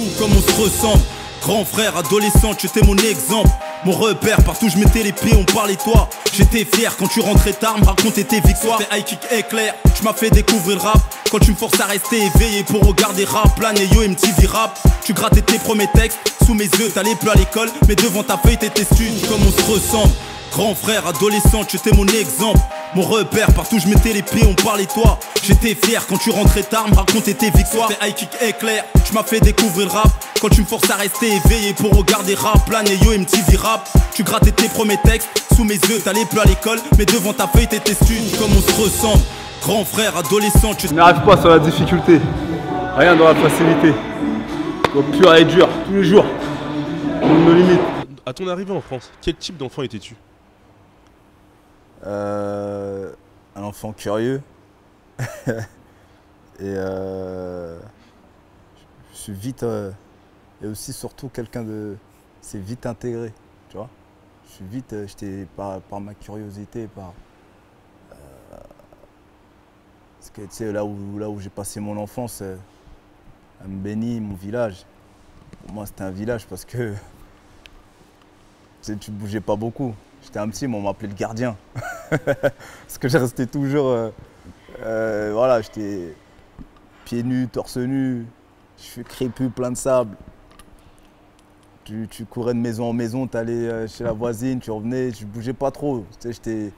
fou comme on se ressemble. Grand frère, adolescent, tu étais mon exemple. Mon repère, partout je mettais les pieds, on parlait toi. J'étais fier quand tu rentrais tard, me racontais tes victoires. Tes high kick éclair, tu m'as fait découvrir le rap. Quand tu me forces à rester éveillé pour regarder rap, Plan et Yo MTV Rap. Tu grattais tes premiers textes, sous mes yeux t'allais plus à l'école. Mais devant ta feuille t'étais stud, comme on se ressemble. Grand frère, adolescent, tu étais mon exemple. Mon repère, partout je mettais les pieds, on parlait toi. J'étais fier quand tu rentrais tard, me racontais tes victoires. Tes high kick éclair, tu m'as fait découvrir le rap. Quand tu me forces à rester éveillé pour regarder rap, Plan et Yo MTV Rap. Tu grattais tes premiers textes, sous mes yeux t'allais plus à l'école. Mais devant ta feuille t'étais stud, comme on se ressemble. Grand frère, adolescent, tu n'arrive pas sur la difficulté, rien dans la facilité. Au pur et dur, tous les jours, nos limites. À ton arrivée en France, quel type d'enfant étais-tu? Un enfant curieux. Et je suis vite et aussi surtout quelqu'un de c'est vite intégré, tu vois. Je suis vite j'étais par ma curiosité, par parce que tu sais là où j'ai passé mon enfance à Mbéni, mon village. Pour moi c'était un village parce que tu bougeais pas beaucoup. J'étais un petit, mais on m'appelait le gardien. Parce que j'ai resté toujours. Voilà, j'étais pieds nus, torse nu, cheveux crépus, plein de sable. Tu courais de maison en maison, tu allais chez la voisine, tu revenais, tu bougeais pas trop. Tu sais, j'étais.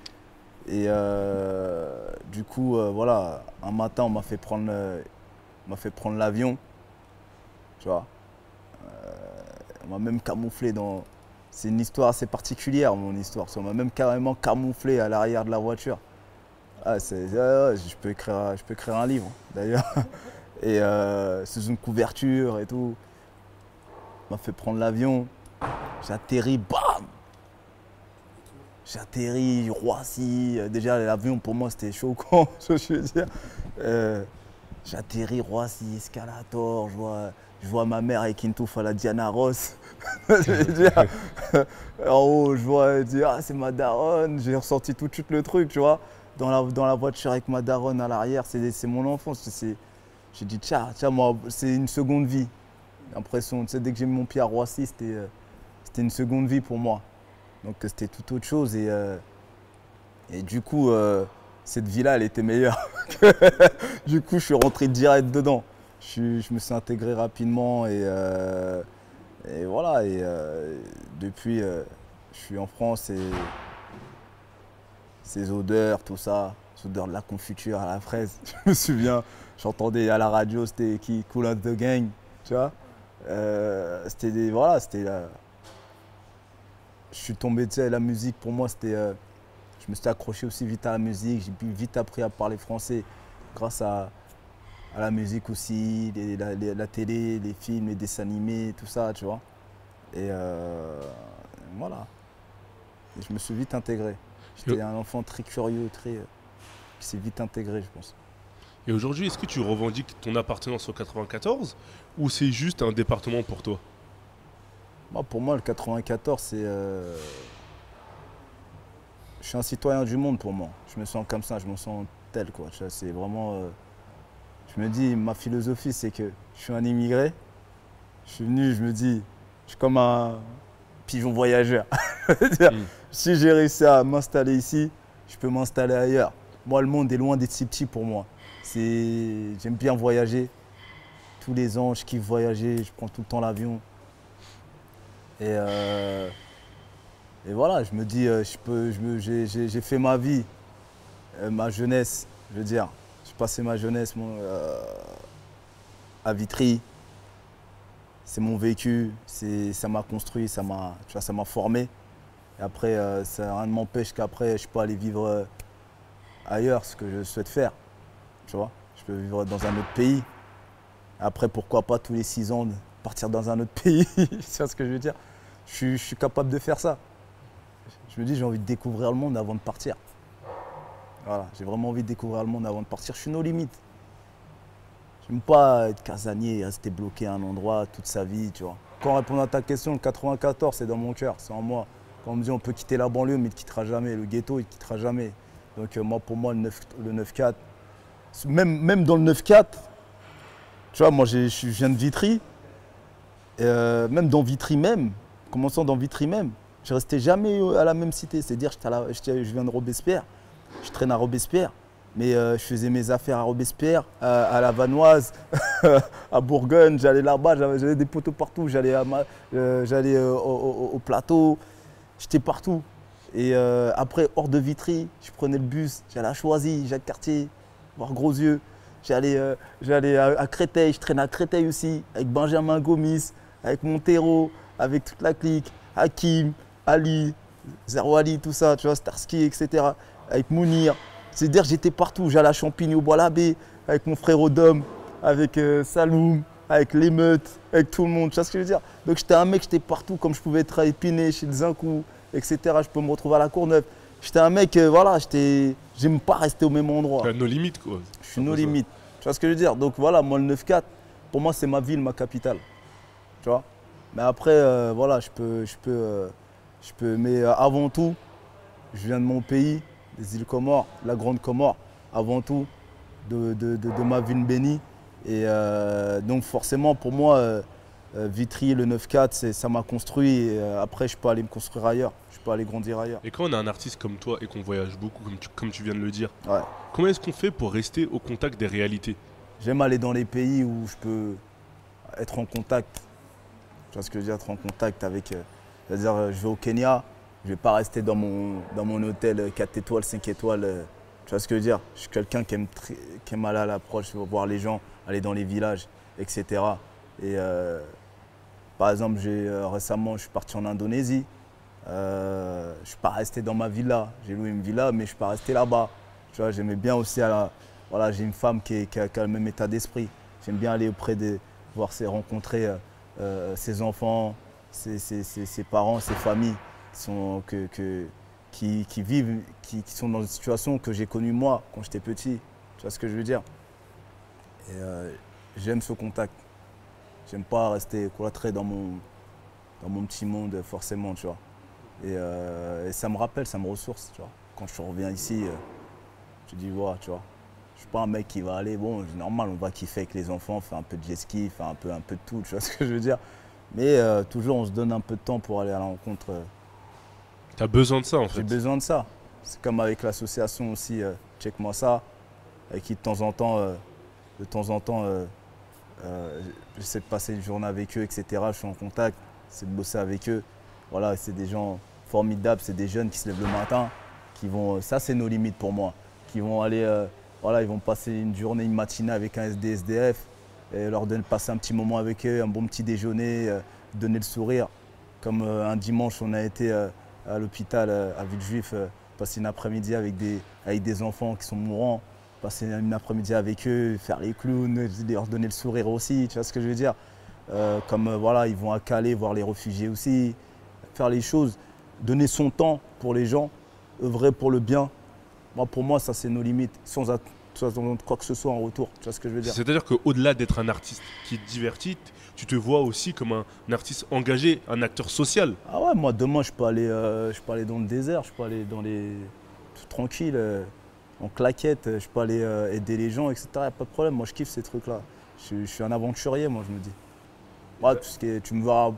Et du coup, voilà, un matin, on m'a fait prendre l'avion. Tu vois. On m'a même camouflé dans. C'est une histoire assez particulière, mon histoire. On m'a même carrément camouflé à l'arrière de la voiture. Ah, je peux écrire un livre, d'ailleurs. Et sous une couverture et tout. On m'a fait prendre l'avion. J'atterris, bam! J'atterris, Roissy. Déjà, l'avion, pour moi, c'était choquant, je veux dire. J'atterris, Roissy, escalator. Je vois ma mère avec une touffe à la Diana Ross. Je veux dire, en haut, je vois, je dis, ah, c'est ma daronne. J'ai ressenti tout de suite le truc, tu vois. Dans la voiture avec ma daronne à l'arrière, c'est mon enfance. J'ai dit, tiens, moi, c'est une seconde vie. L'impression, tu sais, dès que j'ai mis mon pied à Roissy, c'était une seconde vie pour moi. Donc c'était tout autre chose. Et du coup, cette vie-là, elle était meilleure. Du coup, je suis rentré direct dedans. Je me suis intégré rapidement et voilà. Et depuis, je suis en France et ces odeurs, tout ça, ces odeurs de la confiture à la fraise. Je me souviens, j'entendais à la radio, c'était qui Kool and the Gang, tu vois. Voilà, c'était. Je suis tombé, tu sais, la musique pour moi, c'était. Je me suis accroché aussi vite à la musique. J'ai vite appris à parler français grâce à la musique aussi, la télé, les films, les dessins animés, tout ça, tu vois. Et voilà. Et je me suis vite intégré. J'étais un enfant très curieux, qui s'est vite intégré, je pense. Et aujourd'hui, est-ce que tu revendiques ton appartenance au 94 ou c'est juste un département pour toi? Pour moi, le 94, c'est... je suis un citoyen du monde pour moi. Je me sens comme ça, je me sens tel, quoi. C'est vraiment... je me dis, ma philosophie, c'est que je suis un immigré. Je suis venu, je me dis, je suis comme un pigeon voyageur. Si j'ai réussi à m'installer ici, je peux m'installer ailleurs. Moi, le monde est loin d'être si petit pour moi. J'aime bien voyager. Tous les ans, je kiffe voyager, je prends tout le temps l'avion. Et voilà, je me dis, j'ai fait ma vie, ma jeunesse, je veux dire. J'ai passé ma jeunesse à Vitry. C'est mon vécu, ça m'a construit, ça m'a formé. Et après, rien ne m'empêche qu'après, je peux aller vivre ailleurs, ce que je souhaite faire. Tu vois, je peux vivre dans un autre pays. Après, pourquoi pas tous les 6 ans partir dans un autre pays, c'est ce que je veux dire. Je suis capable de faire ça. Je me dis, j'ai envie de découvrir le monde avant de partir. Voilà, j'ai vraiment envie de découvrir le monde avant de partir. Je suis nos limites. J'aime pas être casanier et rester bloqué à un endroit toute sa vie, tu vois. Quand répondre à ta question, le 94, c'est dans mon cœur, c'est en moi. Quand on me dit on peut quitter la banlieue, mais il ne quittera jamais. Le ghetto, il ne quittera jamais. Donc pour moi, le 9-4, même dans le 9-4, tu vois, moi je viens de Vitry. Même dans Vitry même, commençant dans Vitry même, je restais jamais à la même cité. C'est-à-dire, je viens de Robespierre, je traîne à Robespierre, mais je faisais mes affaires à Robespierre, à la Vanoise, à Bourgogne, j'allais là-bas, j'avais des poteaux partout, j'allais au plateau, j'étais partout. Et après, hors de Vitry, je prenais le bus, j'allais à Choisy, Jacques Cartier, voir Gros Yeux. J'allais à Créteil, je traînais à Créteil aussi, avec Benjamin Gomis, avec Montero, avec toute la clique, Hakim, Ali, Zero Ali, tout ça, tu vois, Starsky, etc. Avec Mounir. C'est-à-dire j'étais partout, j'allais à Champigny au Bois-l'Abbé, avec mon frère Odom, avec Saloum, avec l'émeute, avec tout le monde, tu vois ce que je veux dire? Donc j'étais un mec, j'étais partout, comme je pouvais être à Épinay, chez le Zincou, etc. Je peux me retrouver à la Courneuve. J'étais un mec, voilà, j'aime pas rester au même endroit. Nos limites, quoi. Je suis nos limites. Tu vois ce que je veux dire? Donc voilà, moi le 9-4, pour moi c'est ma ville, ma capitale. Tu vois? Mais après, voilà, mais avant tout, je viens de mon pays, des îles Comores, la Grande Comore, avant tout, de ma ville bénie. Et donc forcément, pour moi, Vitry, le 9-4, ça m'a construit. Et après, je peux aller me construire ailleurs, je peux aller grandir ailleurs. Et quand on a un artiste comme toi et qu'on voyage beaucoup, comme tu viens de le dire, Ouais. comment est-ce qu'on fait pour rester au contact des réalités? J'aime aller dans les pays où je peux être en contact. Tu vois ce que je veux dire, être en contact avec. C'est-à-dire, je vais au Kenya, je ne vais pas rester dans mon hôtel 4 étoiles, 5 étoiles. Tu vois ce que je veux dire? Je suis quelqu'un qui aime aller à l'approche, voir les gens, aller dans les villages, etc. Et par exemple, récemment, je suis parti en Indonésie. Je ne suis pas resté dans ma villa. J'ai loué une villa, mais je ne suis pas resté là-bas. Tu vois, j'aimais bien aussi, voilà, j'ai une femme qui a le même état d'esprit. J'aime bien aller auprès rencontrer ses enfants, ses parents, ses familles qui vivent, qui sont dans une situation que j'ai connue moi quand j'étais petit. Tu vois ce que je veux dire? Et j'aime ce contact. J'aime pas rester cloîtré dans mon petit monde forcément, tu vois. Et ça me rappelle, ça me ressource, tu vois. Quand je reviens ici, je dis, ouais, tu vois, je suis pas un mec qui va aller, bon, c'est normal, on va kiffer avec les enfants, faire un peu de jet ski, faire un peu de tout, tu vois ce que je veux dire. Mais toujours, on se donne un peu de temps pour aller à la rencontre. T'as besoin de ça, en fait. J'ai besoin de ça. C'est comme avec l'association aussi, Check-moi ça, avec qui de temps en temps, j'essaie de passer une journée avec eux, etc. Je suis en contact, j'essaie de bosser avec eux. Voilà, c'est des gens formidables, c'est des jeunes qui se lèvent le matin, ça c'est nos limites pour moi, qui vont aller, voilà, ils vont passer une journée, une matinée avec un SDF, et leur passer un petit moment avec eux, un bon petit déjeuner, donner le sourire. Comme un dimanche, on a été à l'hôpital à Villejuif, passer une après-midi avec des enfants qui sont mourants, passer une après-midi avec eux, faire les clowns, leur donner le sourire aussi, tu vois ce que je veux dire. Voilà, ils vont à Calais voir les réfugiés aussi, faire les choses, donner son temps pour les gens, œuvrer pour le bien. Pour moi, ça c'est nos limites, sans attendre quoi que ce soit en retour, tu vois ce que je veux dire. C'est-à-dire qu'au-delà d'être un artiste qui te divertit, tu te vois aussi comme un artiste engagé, un acteur social. Ah ouais, moi demain je peux aller dans le désert, je peux aller tout tranquille, en claquette, je peux aller aider les gens, etc. Y a pas de problème, moi je kiffe ces trucs-là. Je suis un aventurier, moi je me dis. Ouais, tout ce qui est, tu me vois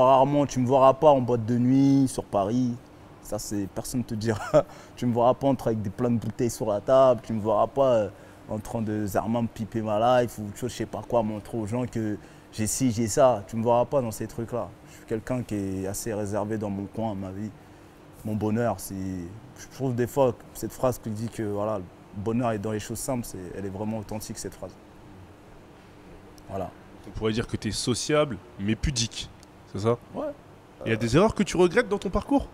rarement, tu me verras pas en boîte de nuit, sur Paris. Ça, personne ne te dira. Tu me verras pas avec plein de bouteilles sur la table, tu me verras pas en train de zarement me piper ma life ou je sais pas quoi, montrer aux gens que j'ai ci, j'ai ça. Tu me verras pas dans ces trucs-là. Je suis quelqu'un qui est assez réservé dans mon coin, ma vie. Mon bonheur, je trouve des fois cette phrase qui dit que voilà, le bonheur est dans les choses simples, elle est vraiment authentique cette phrase. Voilà. On pourrait dire que tu es sociable, mais pudique, c'est ça? Ouais. Il y a des erreurs que tu regrettes dans ton parcours?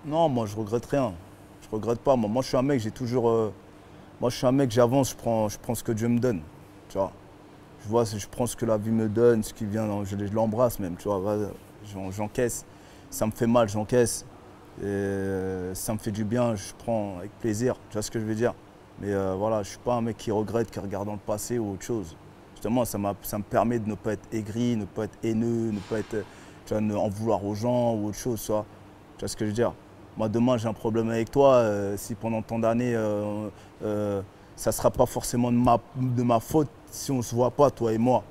Non, moi je regrette rien. Je regrette pas. Moi je suis un mec, moi je suis un mec, j'avance, je prends ce que Dieu me donne. Tu vois, je prends ce que la vie me donne, ce qui vient, je l'embrasse même, tu vois, j'encaisse. Ça me fait mal, j'encaisse. Ça me fait du bien, je prends avec plaisir, tu vois ce que je veux dire. Mais voilà, je ne suis pas un mec qui regrette, qui regarde dans le passé ou autre chose. Justement, ça me permet de ne pas être aigri, ne pas être haineux, ne pas être, tu vois, en vouloir aux gens ou autre chose, tu vois ce que je veux dire. Moi, demain, j'ai un problème avec toi, si pendant tant d'années, ça ne sera pas forcément de ma faute si on ne se voit pas, toi et moi.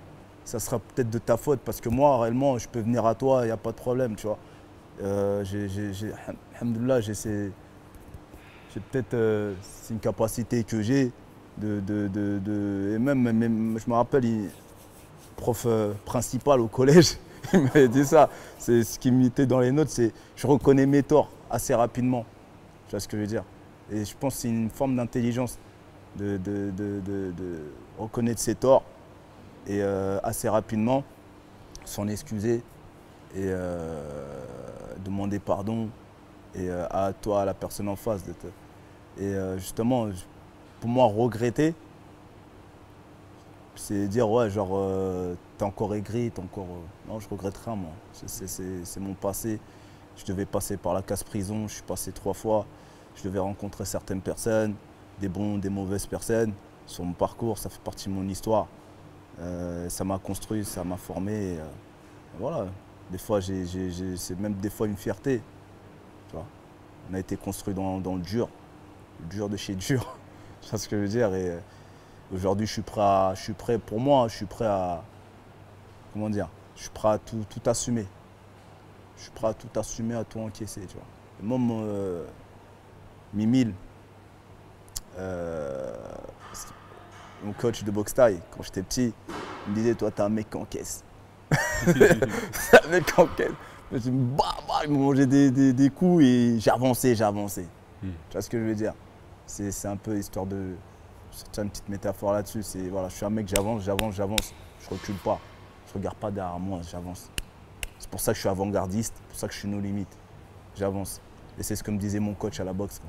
ça sera peut-être de ta faute parce que moi, réellement, je peux venir à toi, il n'y a pas de problème, tu vois. Alhamdoulilah, c'est peut-être c'est une capacité que j'ai et même, je me rappelle, prof principal au collège, il m'avait dit ça. C'est ce qui m'était dans les notes, c'est je reconnais mes torts assez rapidement. Tu vois ce que je veux dire? Et je pense que c'est une forme d'intelligence de reconnaître ses torts et assez rapidement, s'en excuser et demander pardon et à toi, à la personne en face. Et justement, pour moi, regretter, c'est dire, ouais, genre, t'es encore aigri, t'es encore... Non, je regrette rien, moi. C'est mon passé. Je devais passer par la case prison, je suis passé 3 fois. Je devais rencontrer certaines personnes, des bonnes, des mauvaises personnes. Sur mon parcours, ça fait partie de mon histoire. Ça m'a construit, ça m'a formé. Et voilà. Des fois, c'est même des fois une fierté. Tu vois. On a été construit dans le dur de chez dur. Tu vois ce que je veux dire? Et aujourd'hui, je suis prêt pour moi, je suis prêt à, comment dire, je suis prêt à tout assumer. Je suis prêt à tout assumer, à tout encaisser, tu vois. Et moi, Mimile, mon coach de boxe thaï, quand j'étais petit, il me disait, toi, t'es un mec qui encaisse. T'es un mec qui encaisse. Il me mangeait des coups et j'ai avancé. Tu vois ce que je veux dire? C'est un peu histoire de sortir une petite métaphore là-dessus. Voilà, je suis un mec, j'avance. Je recule pas. Je regarde pas derrière moi, j'avance. C'est pour ça que je suis avant-gardiste, c'est pour ça que je suis nos limites. J'avance. Et c'est ce que me disait mon coach à la boxe.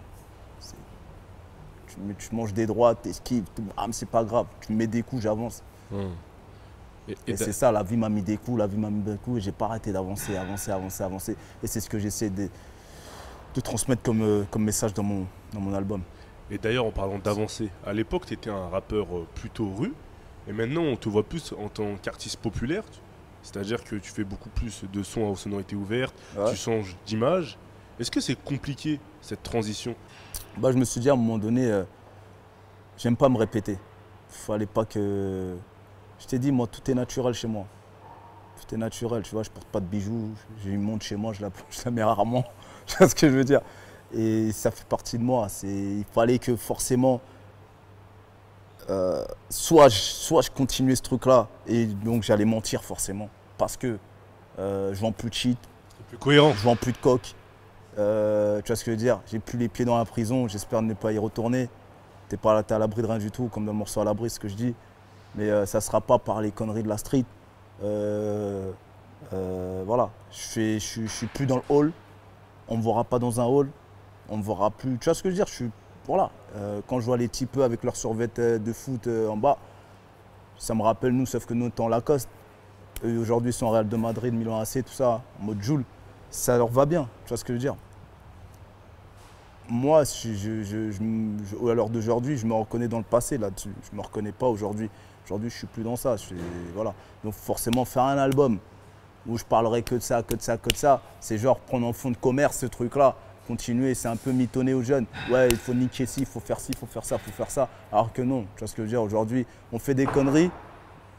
Tu manges des droites, t'esquives, mais c'est pas grave. Tu me mets des coups, j'avance. Et c'est ça, la vie m'a mis des coups, et j'ai pas arrêté d'avancer. Et c'est ce que j'essaie de transmettre comme message dans mon album. Et d'ailleurs, en parlant d'avancer, à l'époque, tu étais un rappeur plutôt rue, et maintenant, on te voit plus en tant qu'artiste populaire. C'est-à-dire que tu fais beaucoup plus de sons aux sonorités ouvertes, ouais. Tu changes d'image. Est-ce que c'est compliqué, cette transition? Je me suis dit à un moment donné, j'aime pas me répéter. Fallait pas que... Je t'ai dit, moi, tout est naturel chez moi. Tout est naturel, tu vois, je porte pas de bijoux. J'ai une montre chez moi, je la mets rarement. Tu vois ce que je veux dire? Et ça fait partie de moi. Il fallait que forcément, soit je continuais ce truc-là, et donc j'allais mentir forcément, parce que je vends plus de shit, plus cohérent. Je vends plus de coke. Tu vois ce que je veux dire? J'ai plus les pieds dans la prison, j'espère ne pas y retourner. T'es à l'abri de rien du tout, comme dans le morceau à l'abri, ce que je dis. Mais ça ne sera pas par les conneries de la street. Voilà, je suis plus dans le hall. On ne me verra pas dans un hall. On ne me verra plus. Tu vois ce que je veux dire? Voilà. Quand je vois les types avec leurs survêtements de foot en bas, ça me rappelle nous, sauf que nous, on est en Lacoste. Eux, aujourd'hui, ils sont en Real de Madrid, Milan AC, tout ça, en mode Joule. Ça leur va bien. Tu vois ce que je veux dire? Moi, à l'heure d'aujourd'hui, je me reconnais dans le passé là-dessus. Je ne me reconnais pas aujourd'hui. Aujourd'hui, je ne suis plus dans ça. Voilà. Donc forcément, faire un album où je parlerai que de ça, c'est genre prendre en fond de commerce ce truc-là, continuer, c'est un peu mitonner aux jeunes. Ouais, il faut niquer ci, il faut faire ci, il faut faire ça. Alors que non, tu vois ce que je veux dire? Aujourd'hui, on fait des conneries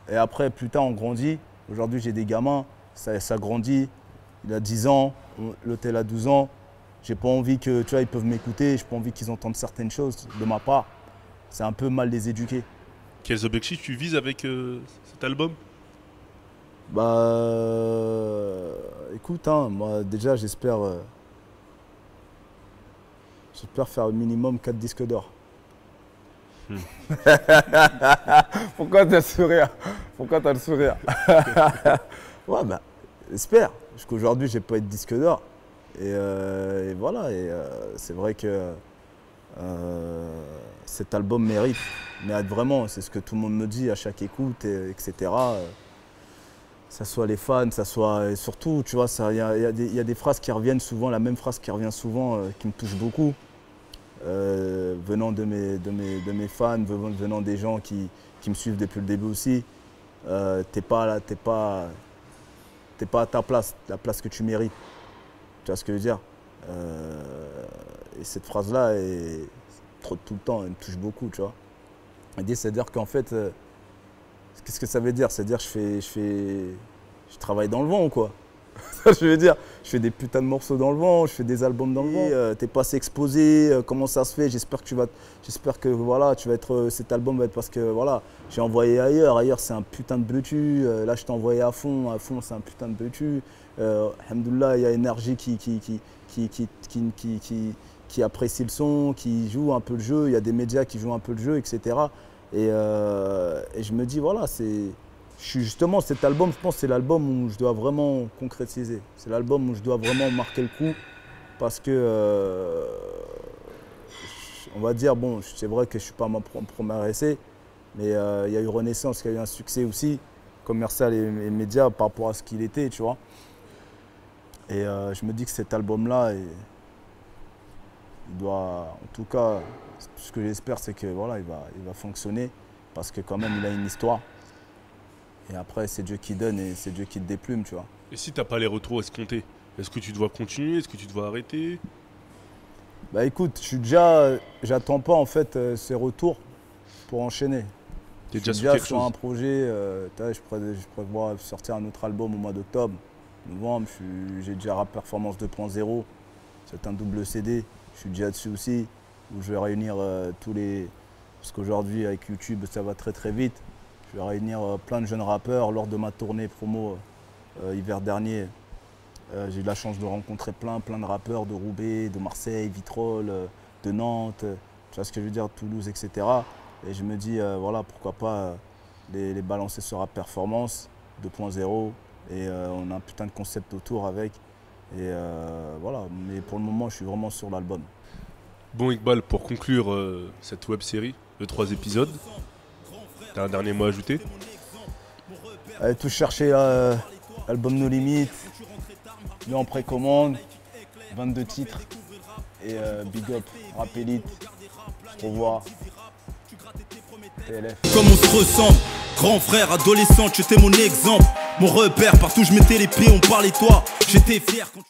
et après, plus tard, on grandit. Aujourd'hui, j'ai des gamins, ça grandit. Il a 10 ans, l'autre il a 12 ans. J'ai pas envie que, tu vois, ils peuvent m'écouter, j'ai pas envie qu'ils entendent certaines choses de ma part. C'est un peu mal les éduquer. Quels objectifs tu vises avec cet album? Écoute, moi déjà j'espère faire au minimum 4 disques d'or. Pourquoi t'as le sourire? Ouais, j'espère. Parce qu'aujourd'hui, j'ai pas été disque d'or. Et voilà, c'est vrai que cet album mérite vraiment, c'est ce que tout le monde me dit à chaque écoute, etc. Ça soit les fans, ça soit... Et surtout, tu vois, il y a des phrases qui reviennent souvent, la même phrase qui revient souvent, qui me touche beaucoup. Venant de mes fans, venant des gens qui me suivent depuis le début aussi. T'es pas à ta place, la place que tu mérites. Tu vois ce que je veux dire? Et cette phrase-là, tout le temps, elle me touche beaucoup, tu vois. C'est-à-dire qu'en fait, Qu'est-ce que ça veut dire? C'est-à-dire que je travaille dans le vent, quoi. Je veux dire, je fais des putains de morceaux dans le vent, je fais des albums dans le vent. T'es pas assez exposé, comment ça se fait? J'espère que voilà, tu vas être, cet album va être parce que voilà, j'ai envoyé ailleurs. Ailleurs, c'est un putain de bleu-tu. Là, je t'ai envoyé à fond, c'est un putain de bleu-tu. Alhamdoulilah, il y a Énergie qui apprécie le son, qui joue un peu le jeu. Il y a des médias qui jouent un peu le jeu, etc. Et je me dis, voilà, justement, cet album, je pense, c'est l'album où je dois vraiment concrétiser. C'est l'album où je dois vraiment marquer le coup. Parce que, on va dire, bon, c'est vrai que je ne suis pas mon premier essai, mais il y a eu Renaissance qui a eu un succès aussi, commercial et média par rapport à ce qu'il était, tu vois. Et je me dis que cet album-là, il doit, en tout cas, ce que j'espère, c'est que voilà, il va fonctionner parce que quand même, il a une histoire. Et après, c'est Dieu qui donne et c'est Dieu qui te déplume, tu vois. Et si t'as pas les retours escomptés, est-ce que tu dois continuer? Est-ce que tu dois arrêter? Bah écoute, j'attends pas en fait ces retours pour enchaîner. T'es déjà sur quelque sur chose? un projet, je prévois sortir un autre album au mois d'octobre, novembre. J'ai déjà Rap Performance 2.0, c'est un double CD. Je suis déjà dessus aussi, où je vais réunir tous les... Parce qu'aujourd'hui, avec YouTube, ça va très très vite. Je vais réunir plein de jeunes rappeurs lors de ma tournée promo hiver dernier. J'ai eu la chance de rencontrer plein de rappeurs de Roubaix, de Marseille, Vitrolles, de Nantes, tu vois ce que je veux dire, Toulouse, etc. Et je me dis, voilà, pourquoi pas les balancer sur Rap Performance 2.0. Et on a un putain de concept autour avec. Et voilà, mais pour le moment, je suis vraiment sur l'album. Bon, Iqbal, pour conclure cette web série de 3 épisodes, t'as un dernier mot à ajouter? Allez tous chercher l'album No Limites, lui en précommande, 22 titres. Et big up, Rap Elite, je te revois. TLF. Comme on se ressemble, grand frère, adolescent, tu étais mon exemple. Mon repère, partout je mettais les pieds, on parlait toi. J'étais fier quand tu...